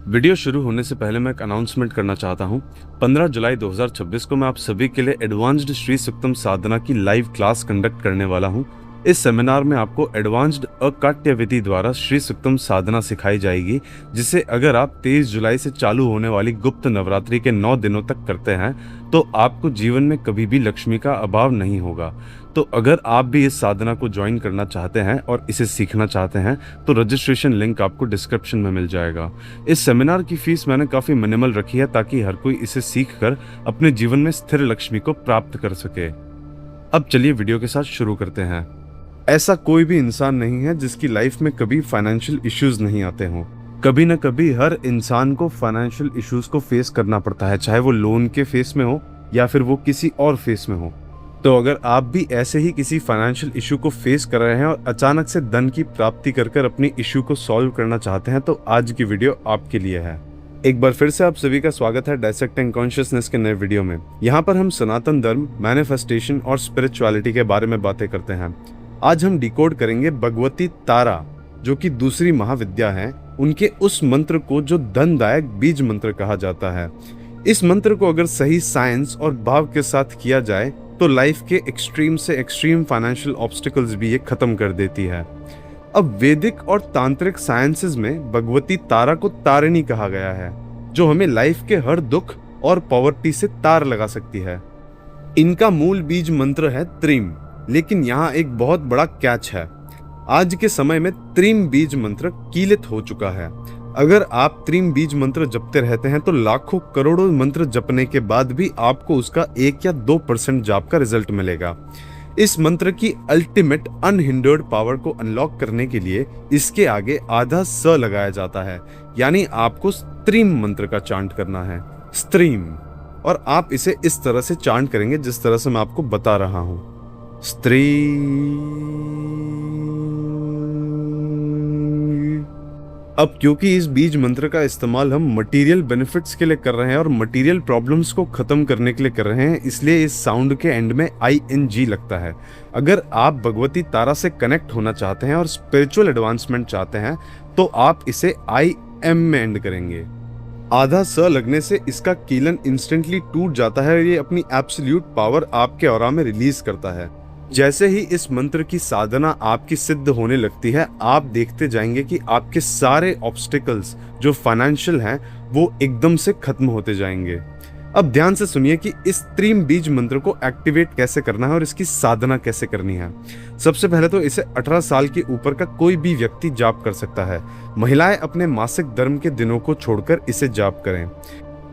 Video शुरू होने से पहले मैं एक अनाउंसमेंट करना चाहता हूं। 15 जुलाई 2026 को मैं आप सभी के लिए एडवांस्ड श्री सुक्तम साधना की लाइव क्लास कंडक्ट करने वाला हूं। इस सेमिनार में आपको एडवांस्ड अकाट्य विधि द्वारा श्री सुक्तम साधना सिखाई जाएगी, जिसे अगर आप 23 जुलाई से चालू होने वाली गुप्त नवरात्रि के 9 दिनों तक करते हैं तो आपको जीवन में कभी भी लक्ष्मी का अभाव नहीं होगा। तो अगर आप भी इस साधना को ज्वाइन करना चाहते हैं और इसे सीखना चाहते हैं तो रजिस्ट्रेशन लिंक आपको डिस्क्रिप्शन में मिल जाएगा। इस सेमिनार की फीस मैंने काफ़ी मिनिमल रखी है ताकि हर कोई इसे सीखकर अपने जीवन में स्थिर लक्ष्मी को प्राप्त कर सके। अब चलिए वीडियो के साथ शुरू करते हैं। ऐसा कोई भी इंसान नहीं है जिसकी लाइफ में कभी फाइनेंशियल इश्यूज नहीं आते हों। कभी ना कभी हर इंसान को फाइनेंशियल इश्यूज को फेस करना पड़ता है, चाहे वो लोन के फेस में हो या फिर वो किसी और फेस में हो। तो अगर आप भी ऐसे ही किसी फाइनेंशियल इशू को फेस कर रहे हैं और अचानक से धन की प्राप्ति कर अपनी इशू को सॉल्व करना चाहते हैं तो आज की वीडियो आपके लिए है। एक बार फिर से आप सभी का स्वागत है डायसेक्टिंग कॉन्शियसनेस के नए वीडियो में। यहाँ पर हम सनातन धर्म, मैनिफेस्टेशन और स्पिरिचुअलिटी के बारे में बातें करते हैं। आज हम डिकोड करेंगे भगवती तारा, जो कि दूसरी महाविद्या है, उनके उस मंत्र को जो धनदायक बीज मंत्र कहा जाता है। इस मंत्र को अगर सही साइंस और भाव के साथ किया जाए तो लाइफ के एक्सट्रीम से एक्सट्रीम फाइनेंशियल ऑब्स्टिकल्स भी ये खत्म कर देती है। अब वैदिक और तांत्रिक साइंसेज में भगवती तारा को तारिणी कहा गया है, जो हमें लाइफ के हर दुख और पॉवर्टी से तार लगा सकती है। इनका मूल बीज मंत्र है त्रीम, लेकिन यहाँ एक बहुत बड़ा कैच है। आज के समय में त्रीम बीज मंत्र कीलित हो चुका है। अगर आप त्रीम बीज मंत्र जपते रहते हैं तो लाखों करोड़ों मंत्र जपने के बाद भी आपको उसका 1 या 2% जाप का रिजल्ट मिलेगा। इस मंत्र की अल्टीमेट अनहिंडर्ड पावर को अनलॉक करने के लिए इसके आगे आधा स लगाया जाता है, यानी आपको स्त्रीम मंत्र का चांट करना है, स्त्रीम। और आप इसे इस तरह से चांट करेंगे जिस तरह से मैं आपको बता रहा हूं। स्त्री। अब क्योंकि इस बीज मंत्र का इस्तेमाल हम मटेरियल बेनिफिट्स के लिए कर रहे हैं और मटेरियल प्रॉब्लम्स को खत्म करने के लिए कर रहे हैं, इसलिए इस साउंड के एंड में ING लगता है। अगर आप भगवती तारा से कनेक्ट होना चाहते हैं और स्पिरिचुअल एडवांसमेंट चाहते हैं तो आप इसे IM में एंड करेंगे। आधा स लगने से इसका कीलन इंस्टेंटली टूट जाता है और ये अपनी एब्सोल्यूट पावर आपके ऑरा में रिलीज करता है। जैसे ही इस मंत्र की साधना आपकी सिद्ध होने लगती है, आप देखते जाएंगे कि आपके सारे ऑब्स्टिकल्स जो फाइनेंशियल हैं वो एकदम से खत्म होते जाएंगे। अब ध्यान से सुनिए कि इस त्रीम बीज मंत्र को एक्टिवेट कैसे करना है और इसकी साधना कैसे करनी है। सबसे पहले तो इसे 18 साल के ऊपर का कोई भी व्यक्ति जाप कर सकता है। महिलाएं अपने मासिक धर्म के दिनों को छोड़कर इसे जाप करें।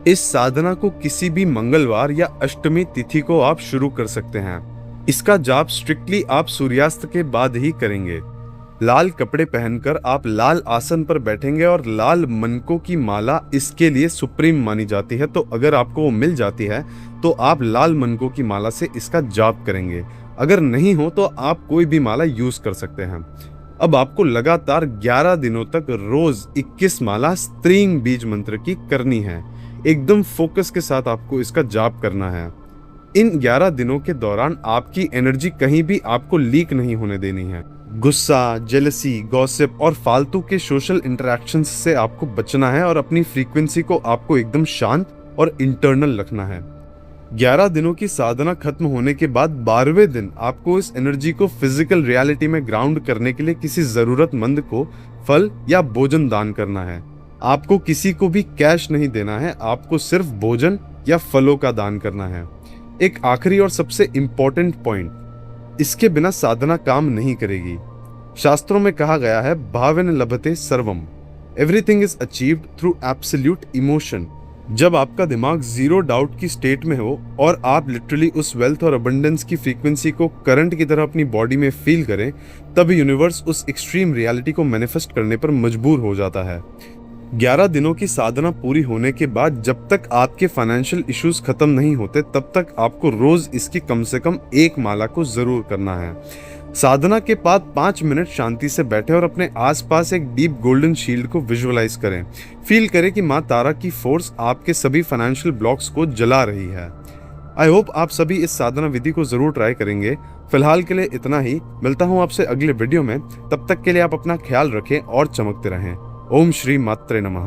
इस साधना को किसी भी मंगलवार या अष्टमी तिथि को आप शुरू कर सकते हैं। इसका जाप स्ट्रिक्टली आप सूर्यास्त के बाद ही करेंगे। लाल कपड़े पहनकर आप लाल आसन पर बैठेंगे और लाल मनकों की माला इसके लिए सुप्रीम मानी जाती है। तो अगर आपको वो मिल जाती है तो आप लाल मनकों की माला से इसका जाप करेंगे। अगर नहीं हो तो आप कोई भी माला यूज कर सकते हैं। अब आपको लगातार 11 दिनों तक रोज 21 माला स्त्रीम बीज मंत्र की करनी है। एकदम फोकस के साथ आपको इसका जाप करना है। इन 11 दिनों के दौरान आपकी एनर्जी कहीं भी आपको लीक नहीं होने देनी है। गुस्सा, जेलसी, गॉसिप और फालतू के सोशल इंटरेक्शंस से आपको बचना है और अपनी फ्रीक्वेंसी को आपको एकदम शांत और इंटरनल रखना है। 11 दिनों की साधना खत्म होने के बाद 12वें दिन आपको इस एनर्जी को फिजिकल रियलिटी में ग्राउंड करने के लिए किसी जरूरतमंद को फल या भोजन दान करना है। आपको किसी को भी कैश नहीं देना है, आपको सिर्फ भोजन या फलों का दान करना है। एक आखिरी और सबसे इंपॉर्टेंट पॉइंट, इसके बिना साधना काम नहीं करेगी। शास्त्रों में कहा गया है भावेन लभते सर्वम, everything is achieved through absolute emotion. जब आपका दिमाग जीरो डाउट की स्टेट में हो और आप लिटरली उस वेल्थ और अबंडेंस की फ्रीक्वेंसी को करंट की तरह अपनी बॉडी में फील करें, तब यूनिवर्स उस एक्सट्रीम रियलिटी को मैनिफेस्ट करने पर मजबूर हो जाता है। 11 दिनों की साधना पूरी होने के बाद जब तक आपके फाइनेंशियल इश्यूज खत्म नहीं होते तब तक आपको रोज इसकी कम से कम 1 माला को जरूर करना है। साधना के बाद 5 मिनट शांति से बैठे और अपने आसपास एक डीप गोल्डन शील्ड को विजुअलाइज करें। फील करें कि माँ तारा की फोर्स आपके सभी फाइनेंशियल ब्लॉक्स को जला रही है। आई होप आप सभी इस साधना विधि को जरूर ट्राई करेंगे। फिलहाल के लिए इतना ही। मिलता हूँ आपसे अगले वीडियो में। तब तक के लिए आप अपना ख्याल रखें और चमकते रहें। ओम श्री मात्रे नमः।